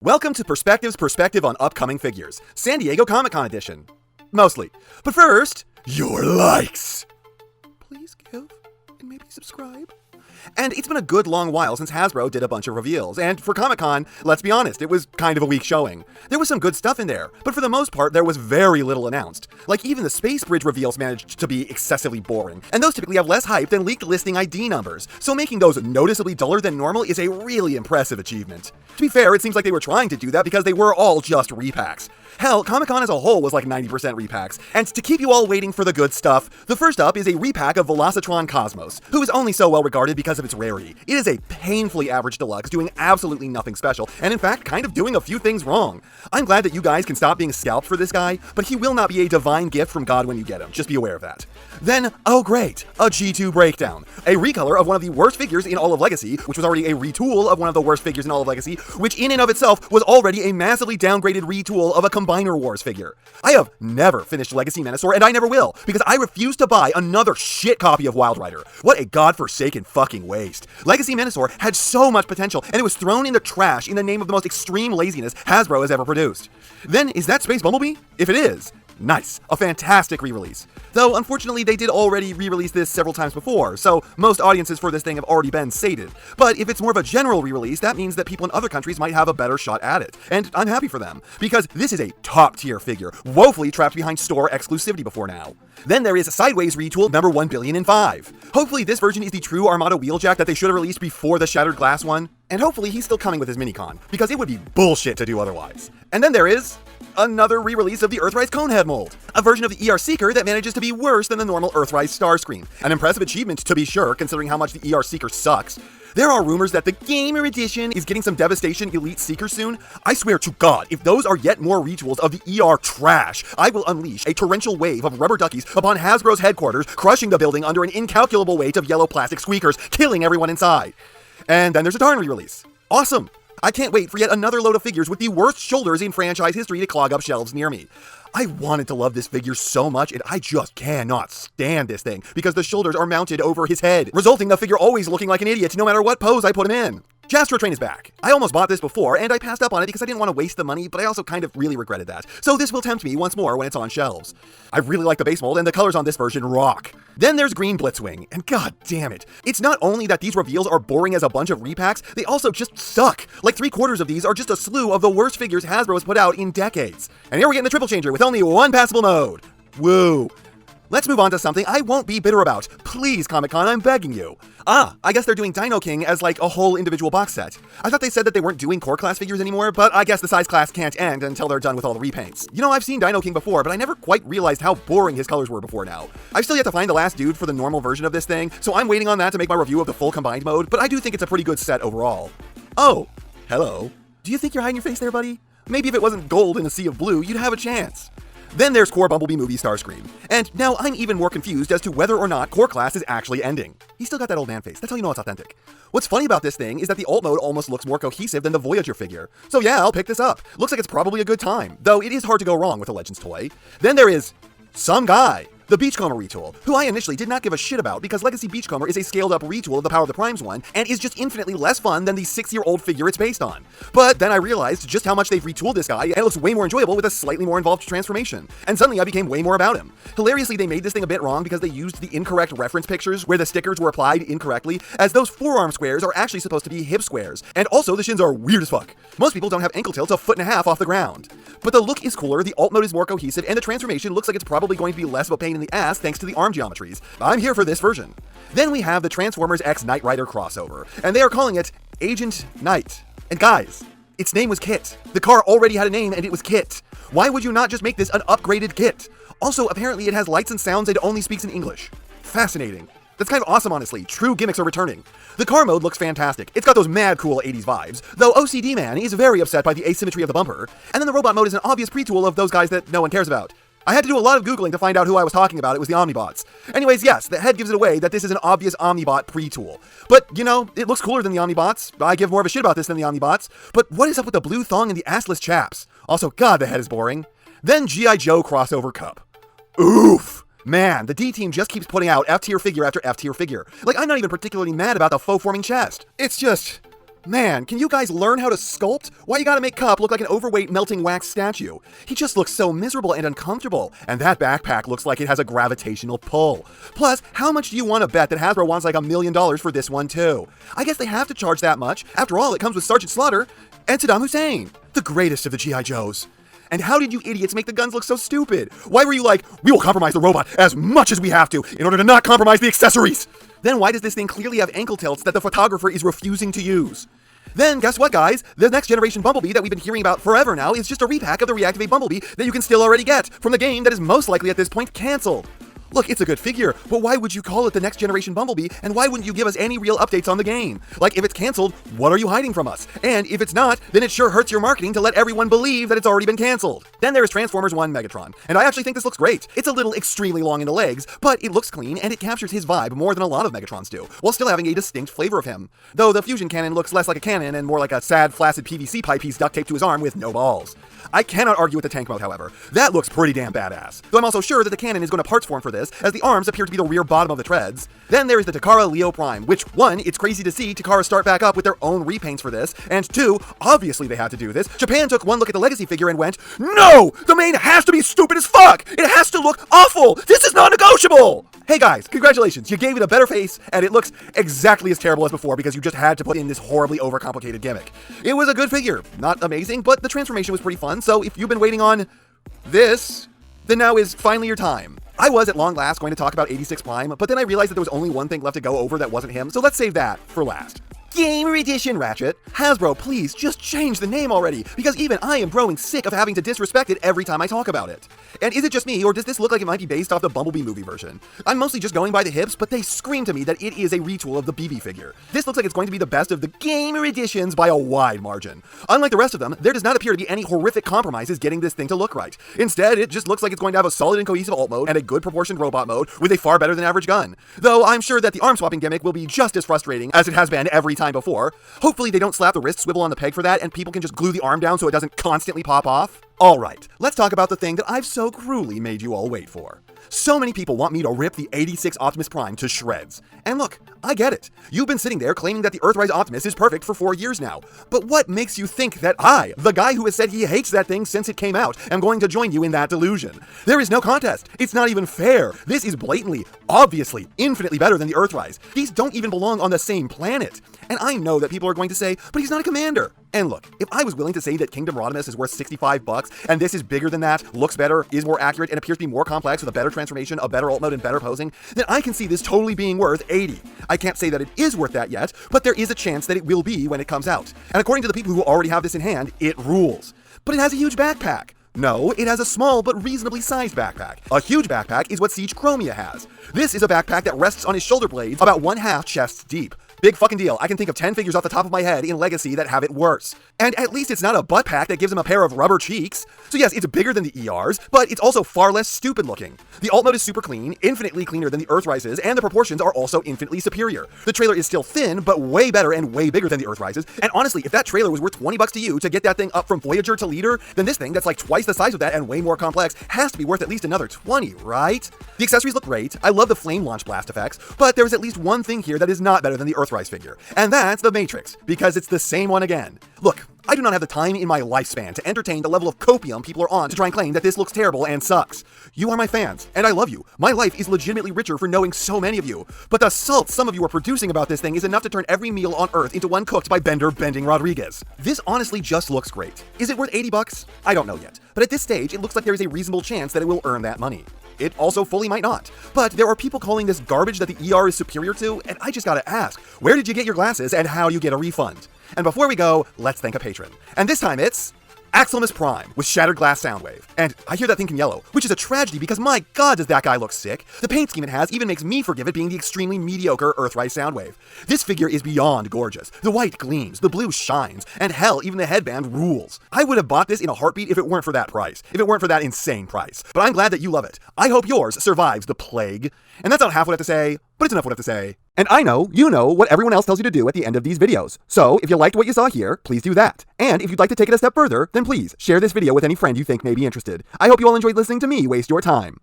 Welcome to Perspective's perspective on upcoming figures, San Diego Comic-Con edition. Mostly. But first, your likes. Please give and maybe subscribe. And it's been a good long while since Hasbro did a bunch of reveals, and for Comic-Con, let's be honest, it was kind of a weak showing. There was some good stuff in there, but for the most part, there was very little announced. Like, even the Space Bridge reveals managed to be excessively boring, and those typically have less hype than leaked listing ID numbers, so making those noticeably duller than normal is a really impressive achievement. To be fair, it seems like they were trying to do that because they were all just repacks. Hell, Comic-Con as a whole was like 90% repacks, and to keep you all waiting for the good stuff, the first up is a repack of Velocitron Cosmos, who is only so well regarded because of its rarity. It is a painfully average deluxe, doing absolutely nothing special, and in fact, kind of doing a few things wrong. I'm glad that you guys can stop being scalped for this guy, but he will not be a divine gift from God when you get him, just be aware of that. Then, oh great, a G2 breakdown. A recolor of one of the worst figures in all of Legacy, which was already a retool of one of the worst figures in all of Legacy, which in and of itself was already a massively downgraded retool of a Combiner Wars figure. I have never finished Legacy Menasor, and I never will, because I refuse to buy another shit copy of Wild Rider. What a godforsaken fucking waste. Legacy Menasor had so much potential, and it was thrown in the trash in the name of the most extreme laziness Hasbro has ever produced. Then, is that Space Bumblebee? If it is, nice. A fantastic re-release. Though, unfortunately, they did already re-release this several times before, so most audiences for this thing have already been sated. But if it's more of a general re-release, that means that people in other countries might have a better shot at it. And I'm happy for them, because this is a top-tier figure, woefully trapped behind store exclusivity before now. Then there is a Sideways retool number 1,000,000,005. Hopefully this version is the true Armada Wheeljack that they should have released before the Shattered Glass one. And hopefully he's still coming with his minicon, because it would be bullshit to do otherwise. And then there is another re-release of the Earthrise Conehead mold, a version of the ER Seeker that manages to be worse than the normal Earthrise Starscream. An impressive achievement, to be sure, considering how much the ER Seeker sucks. There are rumors that the Gamer Edition is getting some Devastation Elite Seeker soon. I swear to God, if those are yet more retools of the ER trash, I will unleash a torrential wave of rubber duckies upon Hasbro's headquarters, crushing the building under an incalculable weight of yellow plastic squeakers, killing everyone inside. And then there's a Tarn re-release. Awesome! I can't wait for yet another load of figures with the worst shoulders in franchise history to clog up shelves near me. I wanted to love this figure so much, and I just cannot stand this thing, because the shoulders are mounted over his head, resulting in the figure always looking like an idiot no matter what pose I put him in. Jastro Train is back. I almost bought this before, and I passed up on it because I didn't want to waste the money, but I also kind of really regretted that. So this will tempt me once more when it's on shelves. I really like the base mold, and the colors on this version rock. Then there's Green Blitzwing, and god damn it. It's not only that these reveals are boring as a bunch of repacks, they also just suck. Like 3/4 of these are just a slew of the worst figures Hasbro has put out in decades. And here we're getting the Triple Changer with only one passable mode. Woo. Let's move on to something I won't be bitter about. Please, Comic-Con, I'm begging you. I guess they're doing Dino King as like a whole individual box set. I thought they said that they weren't doing core class figures anymore, but I guess the size class can't end until they're done with all the repaints. You know, I've seen Dino King before, but I never quite realized how boring his colors were before now. I've still yet to find the last dude for the normal version of this thing, so I'm waiting on that to make my review of the full combined mode, but I do think it's a pretty good set overall. Oh, hello. Do you think you're hiding your face there, buddy? Maybe if it wasn't gold in a sea of blue, you'd have a chance. Then there's Core Bumblebee Movie Starscream. And now I'm even more confused as to whether or not Core Class is actually ending. He's still got that old man face, that's how you know it's authentic. What's funny about this thing is that the alt mode almost looks more cohesive than the Voyager figure. So yeah, I'll pick this up. Looks like it's probably a good time, though it is hard to go wrong with a Legends toy. Then there is some guy. The Beachcomber retool, who I initially did not give a shit about because Legacy Beachcomber is a scaled-up retool of the Power of the Primes one, and is just infinitely less fun than the 6-year-old figure it's based on. But then I realized just how much they've retooled this guy, and it looks way more enjoyable with a slightly more involved transformation. And suddenly I became way more about him. Hilariously, they made this thing a bit wrong because they used the incorrect reference pictures where the stickers were applied incorrectly, as those forearm squares are actually supposed to be hip squares. And also, the shins are weird as fuck. Most people don't have ankle tilts a 1.5 feet off the ground. But the look is cooler, the alt mode is more cohesive, and the transformation looks like it's probably going to be less of a pain in the ass thanks to the arm geometries. I'm here for this version. Then we have the Transformers X Knight Rider crossover, and they are calling it Agent Knight. And guys, its name was Kit. The car already had a name, and it was Kit. Why would you not just make this an upgraded Kit? Also, apparently it has lights and sounds and only speaks in English. Fascinating. That's kind of awesome, honestly. True gimmicks are returning. The car mode looks fantastic. It's got those mad cool 80s vibes, though OCD Man is very upset by the asymmetry of the bumper, and then the robot mode is an obvious pre-tool of those guys that no one cares about. I had to do a lot of Googling to find out who I was talking about. It was the Omnibots. Anyways, yes, the head gives it away that this is an obvious Omnibot pre-tool. But, you know, it looks cooler than the Omnibots. I give more of a shit about this than the Omnibots. But what is up with the blue thong and the assless chaps? Also, God, the head is boring. Then G.I. Joe crossover cup. Oof. Man, the D-Team just keeps putting out F-tier figure after F-tier figure. Like, I'm not even particularly mad about the faux-forming chest. It's just Man, can you guys learn how to sculpt? Why you gotta make Cup look like an overweight melting wax statue? He just looks so miserable and uncomfortable, and that backpack looks like it has a gravitational pull. Plus, how much do you want to bet that Hasbro wants like $1 million for this one too? I guess they have to charge that much. After all, it comes with Sergeant Slaughter and Saddam Hussein, the greatest of the G.I. Joes. And how did you idiots make the guns look so stupid? Why were you like, we will compromise the robot as much as we have to in order to not compromise the accessories? Then why does this thing clearly have ankle tilts that the photographer is refusing to use? Then guess what, guys? The next generation Bumblebee that we've been hearing about forever now is just a repack of the Reactivate Bumblebee that you can still already get from the game that is most likely at this point canceled. Look, it's a good figure, but why would you call it the next generation Bumblebee, and why wouldn't you give us any real updates on the game? Like, if it's canceled, what are you hiding from us? And if it's not, then it sure hurts your marketing to let everyone believe that it's already been canceled. Then there is Transformers 1 Megatron, and I actually think this looks great. It's a little extremely long in the legs, but it looks clean, and it captures his vibe more than a lot of Megatrons do, while still having a distinct flavor of him. Though the fusion cannon looks less like a cannon and more like a sad, flaccid PVC pipe he's duct taped to his arm with no balls. I cannot argue with the tank mode, however. That looks pretty damn badass. Though I'm also sure that the cannon is going to parts form for this, as the arms appear to be the rear bottom of the treads. Then there is the Takara Leo Prime, which, 1, it's crazy to see Takara start back up with their own repaints for this, and 2, obviously they had to do this. Japan took one look at the Legacy figure and went, no! The main has to be stupid as fuck! It has to look awful! This is non-negotiable! Hey guys, congratulations, you gave it a better face, and it looks exactly as terrible as before because you just had to put in this horribly overcomplicated gimmick. It was a good figure, not amazing, but the transformation was pretty fun, so if you've been waiting on this, then now is finally your time. I was at long last going to talk about 86 Prime, but then I realized that there was only one thing left to go over that wasn't him, so let's save that for last. Gamer Edition Ratchet. Hasbro, please just change the name already, because even I am growing sick of having to disrespect it every time I talk about it. And is it just me, or does this look like it might be based off the Bumblebee movie version? I'm mostly just going by the hips, but they scream to me that it is a retool of the BB figure. This looks like it's going to be the best of the Gamer Editions by a wide margin. Unlike the rest of them, there does not appear to be any horrific compromises getting this thing to look right. Instead, it just looks like it's going to have a solid and cohesive alt mode and a good proportioned robot mode with a far better than average gun. Though I'm sure that the arm swapping gimmick will be just as frustrating as it has been every time before. Hopefully they don't slap the wrist swivel on the peg for that and people can just glue the arm down so it doesn't constantly pop off. Alright, let's talk about the thing that I've so cruelly made you all wait for. So many people want me to rip the 86 Optimus Prime to shreds. And look, I get it. You've been sitting there claiming that the Earthrise Optimus is perfect for 4 years now. But what makes you think that I, the guy who has said he hates that thing since it came out, am going to join you in that delusion? There is no contest. It's not even fair. This is blatantly, obviously, infinitely better than the Earthrise. These don't even belong on the same planet. And I know that people are going to say, but he's not a commander. And look, if I was willing to say that Kingdom Rodimus is worth $65, and this is bigger than that, looks better, is more accurate, and appears to be more complex with a better transformation, a better alt mode, and better posing, then I can see this totally being worth $80. I can't say that it is worth that yet, but there is a chance that it will be when it comes out. And according to the people who already have this in hand, it rules. But it has a huge backpack. No, it has a small but reasonably sized backpack. A huge backpack is what Siege Chromia has. This is a backpack that rests on his shoulder blades about 1/2 chest deep. Big fucking deal. I can think of 10 figures off the top of my head in Legacy that have it worse. And at least it's not a butt pack that gives him a pair of rubber cheeks. So yes, it's bigger than the ERs, but it's also far less stupid looking. The alt mode is super clean, infinitely cleaner than the Earthrises, and the proportions are also infinitely superior. The trailer is still thin, but way better and way bigger than the Earthrises. And honestly, if that trailer was worth $20 to you to get that thing up from Voyager to Leader, then this thing that's like twice the size of that and way more complex has to be worth at least another $20, right? The accessories look great. I love the flame launch blast effects, but there's at least one thing here that is not better than the Earthrise figure. And that's the Matrix, because it's the same one again. Look, I do not have the time in my lifespan to entertain the level of copium people are on to try and claim that this looks terrible and sucks. You are my fans, and I love you. My life is legitimately richer for knowing so many of you. But the salt some of you are producing about this thing is enough to turn every meal on Earth into one cooked by Bender Bending Rodriguez. This honestly just looks great. Is it worth $80? I don't know yet. But at this stage, it looks like there is a reasonable chance that it will earn that money. It also fully might not. But there are people calling this garbage that the ER is superior to, and I just gotta ask, where did you get your glasses and how do you get a refund? And before we go, let's thank a patron. And this time it's Optimus Prime with Shattered Glass Soundwave. And I hear that thing can yellow, which is a tragedy because my god does that guy look sick. The paint scheme it has even makes me forgive it being the extremely mediocre Earthrise Soundwave. This figure is beyond gorgeous. The white gleams, the blue shines, and hell, even the headband rules. I would have bought this in a heartbeat if it weren't for that price, if it weren't for that insane price. But I'm glad that you love it. I hope yours survives the plague. And that's not half what I have to say, but it's enough what I have to say. And I know, you know what everyone else tells you to do at the end of these videos. So if you liked what you saw here, please do that. And if you'd like to take it a step further, then please share this video with any friend you think may be interested. I hope you all enjoyed listening to me waste your time.